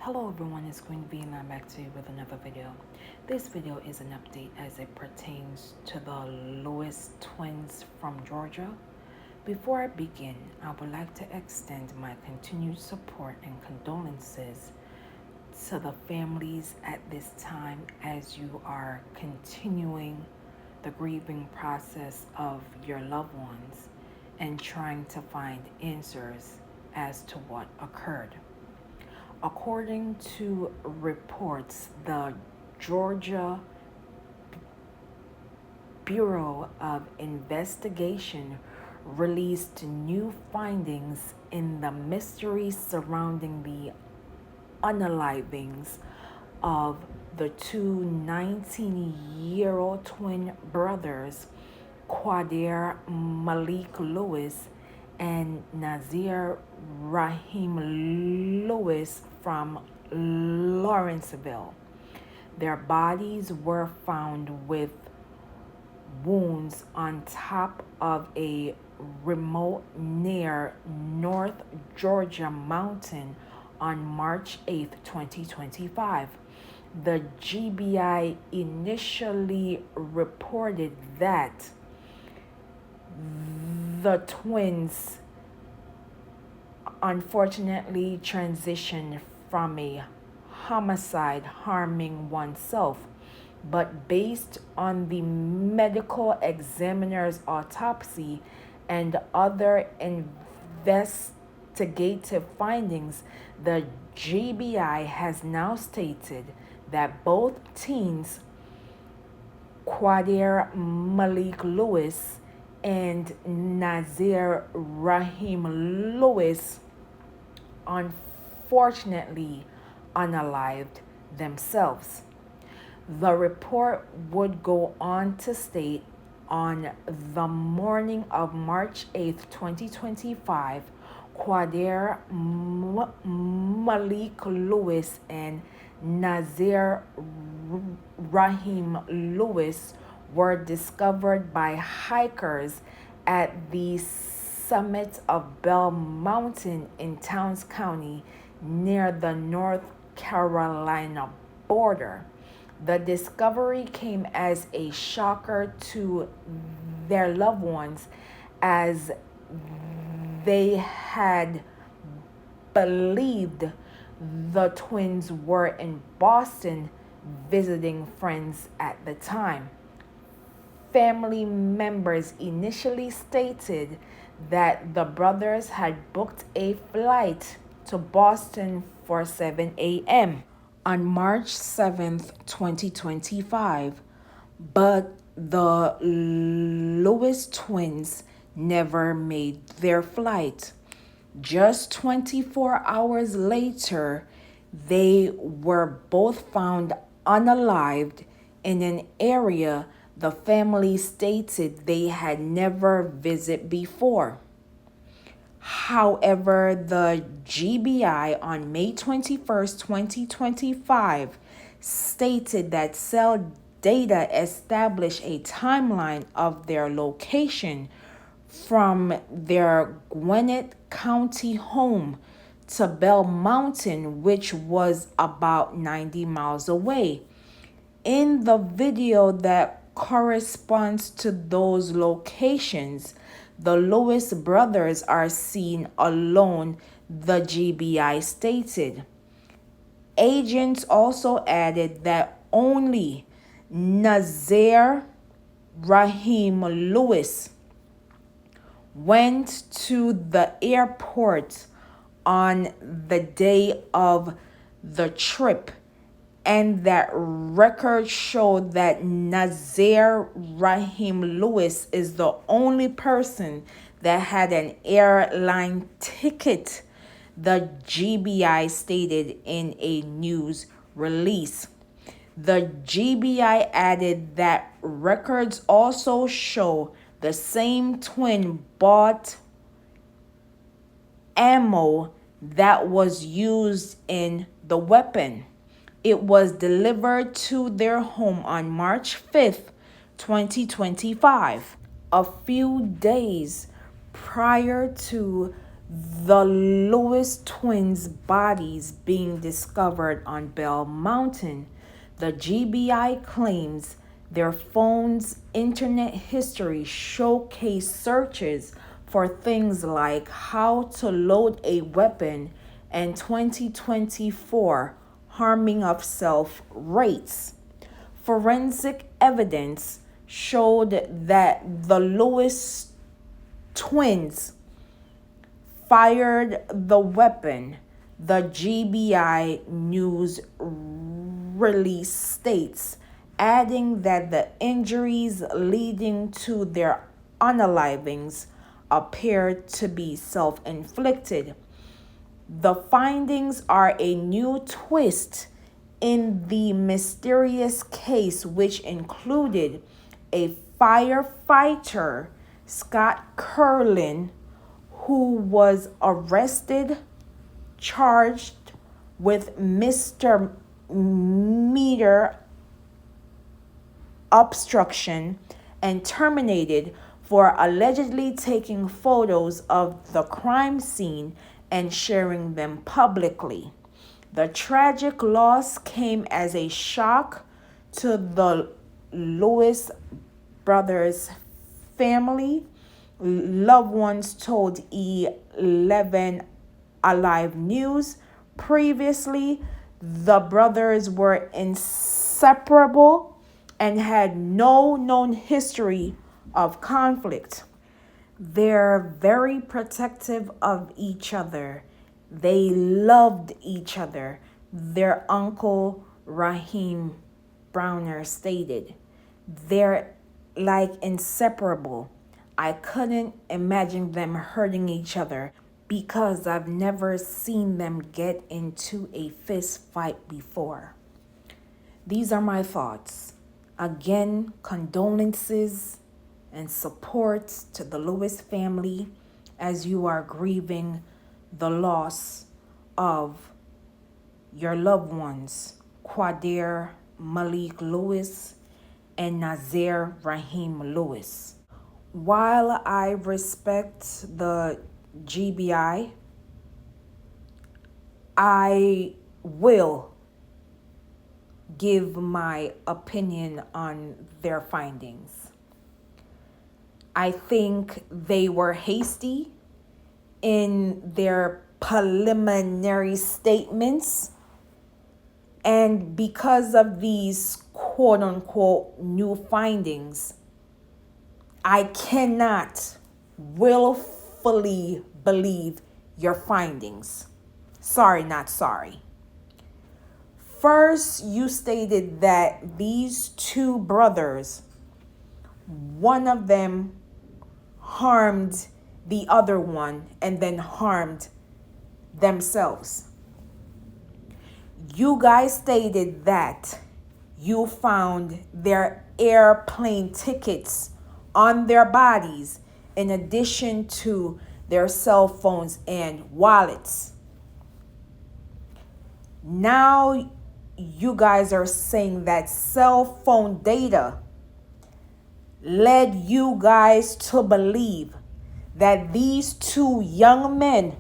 Hello everyone, it's Queen V and I'm back to you with another video. This video is an update as it pertains to the Lewis twins from Georgia. Before I begin, I would like to extend my continued support and condolences to the families at this time as you are continuing the grieving process of your loved ones and trying to find answers as to what occurred. According to reports, the Georgia Bureau of Investigation released new findings in the mystery surrounding the unalivings of the two 19-year-old twin brothers, Qaadir Malik Lewis and Naazir Rahim Lewis from Lawrenceville. Their bodies were found with wounds on top of a remote near North Georgia mountain on March 8, 2025. The GBI initially reported that the twins unfortunately transitioned from a homicide harming oneself, but based on the medical examiner's autopsy and other investigative findings, the GBI has now stated that both teens, Qaadir Malik Lewis and Naazir Rahim Lewis, unfortunately unalived themselves. The report would go on to state on the morning of March 8, 2025, Qaadir Malik Lewis and Naazir Rahim Lewis were discovered by hikers at the summit of Bell Mountain in Towns County near the North Carolina border. The discovery came as a shocker to their loved ones as they had believed the twins were in Boston visiting friends at the time. Family members initially stated that the brothers had booked a flight to Boston for 7 a.m. on March 7th, 2025, but the Lewis twins never made their flight. Just 24 hours later, they were both found unalived in an area the family stated they had never visited before. However, the GBI on May 21st, 2025 stated that cell data established a timeline of their location from their Gwinnett County home to Bell Mountain, which was about 90 miles away. In the video that corresponds to those locations, the Lewis brothers are seen alone, the GBI stated. Agents also added that only Naazir Rahim Lewis went to the airport on the day of the trip, and that records show that Naazir Rahim Lewis is the only person that had an airline ticket, the GBI stated in a news release. The GBI added that records also show the same twin bought ammo that was used in the weapon. It was delivered to their home on March 5th, 2025, a few days prior to the Lewis twins' bodies being discovered on Bell Mountain, the GBI claims their phone's internet history showcased searches for things like how to load a weapon and 2024 harming of self rates. Forensic evidence showed that the Lewis twins fired the weapon. The GBI news release states, adding that the injuries leading to their unalivings appeared to be self-inflicted. The findings are a new twist in the mysterious case, which included a firefighter, Scott Curlin, who was arrested, charged with misdemeanor obstruction, and terminated for allegedly taking photos of the crime scene and sharing them publicly. The tragic loss came as a shock to the Lewis brothers' family. Loved ones told 11 Alive News. Previously, the brothers were inseparable and had no known history of conflict. They're very protective of each other. They loved each other, their uncle Rahim Browner stated. They're like inseparable. I couldn't imagine them hurting each other because I've never seen them get into a fist fight before. These are my thoughts. Again, condolences and support to the Lewis family as you are grieving the loss of your loved ones, Qaadir Malik Lewis and Naazir Rahim Lewis. While I respect the GBI, I will give my opinion on their findings. I think they were hasty in their preliminary statements, and because of these quote unquote new findings, I cannot willfully believe your findings. Sorry, not sorry. First, you stated that these two brothers, one of them harmed the other one and then harmed themselves. You guys stated that you found their airplane tickets on their bodies in addition to their cell phones and wallets. Now you guys are saying that cell phone data led you guys to believe that these two young men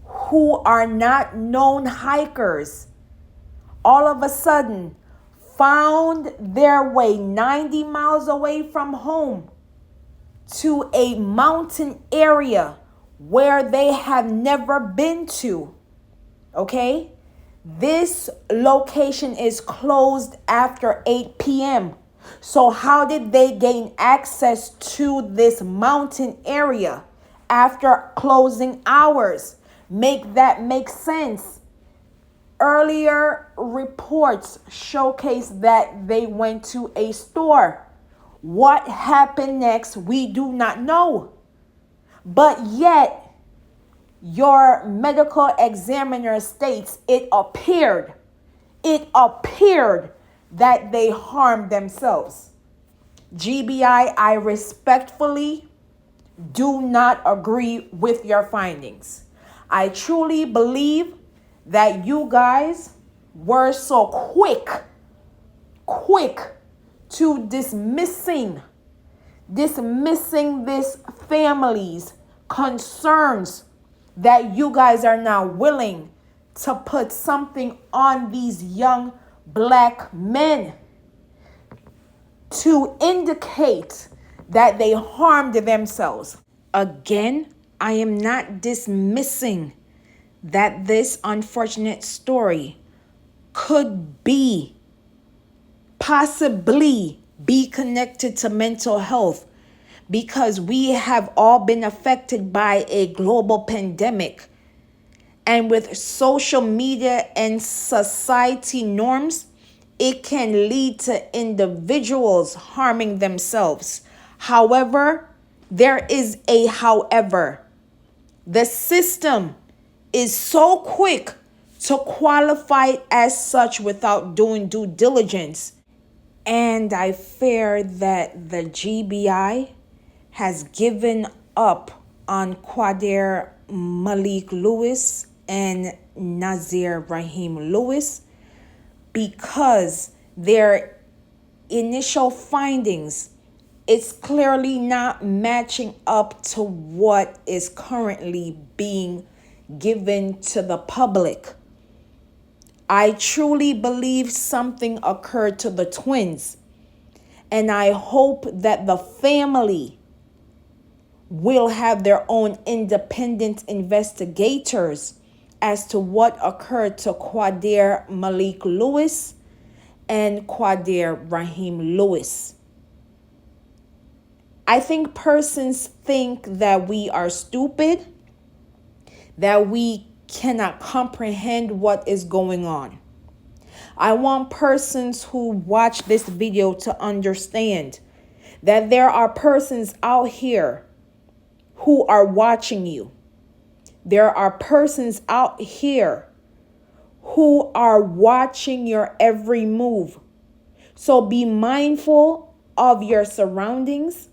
who are not known hikers all of a sudden found their way 90 miles away from home to a mountain area where they have never been to. Okay? This location is closed after 8 p.m. So how did they gain access to this mountain area after closing hours? Make that make sense. Earlier reports showcase that they went to a store. What happened next, we do not know. But yet, your medical examiner states it appeared that they harmed themselves. GBI, I respectfully do not agree with your findings. I truly believe that you guys were so quick to dismissing this family's concerns that you guys are now willing to put something on these young black men to indicate that they harmed themselves. Again, I am not dismissing that this unfortunate story could possibly be connected to mental health, because we have all been affected by a global pandemic. And with social media and society norms, it can lead to individuals harming themselves. However, there is a however. The system is so quick to qualify it as such without doing due diligence. And I fear that the GBI has given up on Qaadir Malik Lewis and Naazir Rahim Lewis, because their initial findings is clearly not matching up to what is currently being given to the public. I truly believe something occurred to the twins, and I hope that the family will have their own independent investigators as to what occurred to Qaadir Malik Lewis and Qaadir Rahim Lewis. I think persons think that we are stupid, that we cannot comprehend what is going on. I want persons who watch this video to understand that there are persons out here who are watching you. There are persons out here who are watching your every move. So be mindful of your surroundings.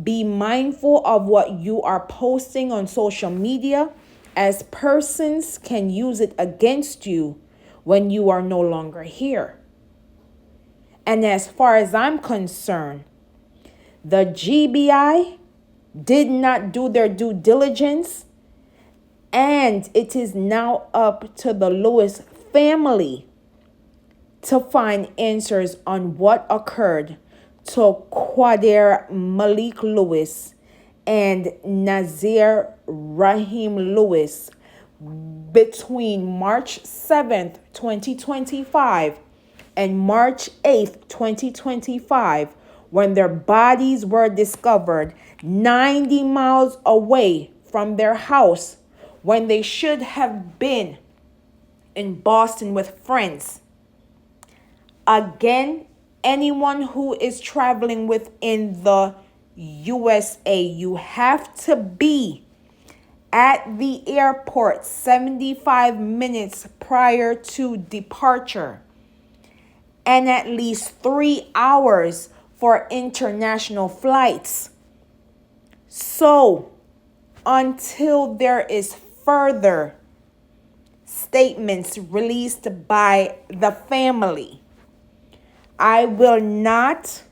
Be mindful of what you are posting on social media, as persons can use it against you when you are no longer here. And as far as I'm concerned, the GBI did not do their due diligence, and it is now up to the Lewis family to find answers on what occurred to Qaadir Malik Lewis and Naazir Rahim Lewis between March 7th, 2025 and March 8th, 2025, when their bodies were discovered 90 miles away from their house, when they should have been in Boston with friends. Again, anyone who is traveling within the USA, you have to be at the airport 75 minutes prior to departure, and at least 3 hours for international flights. So, until there is further statements released by the family, I will not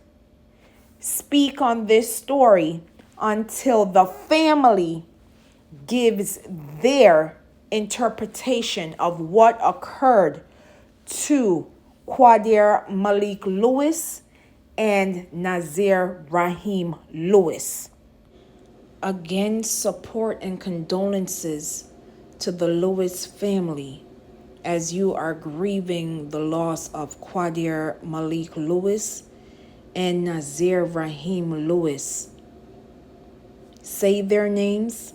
speak on this story until the family gives their interpretation of what occurred to Qaadir Malik Lewis and Naazir Rahim Lewis. Again, support and condolences to the Lewis family as you are grieving the loss of Qaadir Malik Lewis and Naazir Rahim Lewis. Say their names,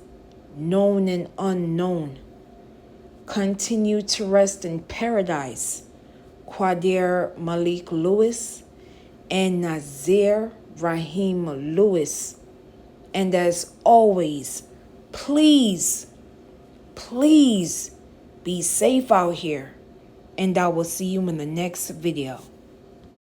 known and unknown. Continue to rest in paradise, Qaadir Malik Lewis and Naazir Rahim Lewis. And as always, please be safe out here. And I will see you in the next video.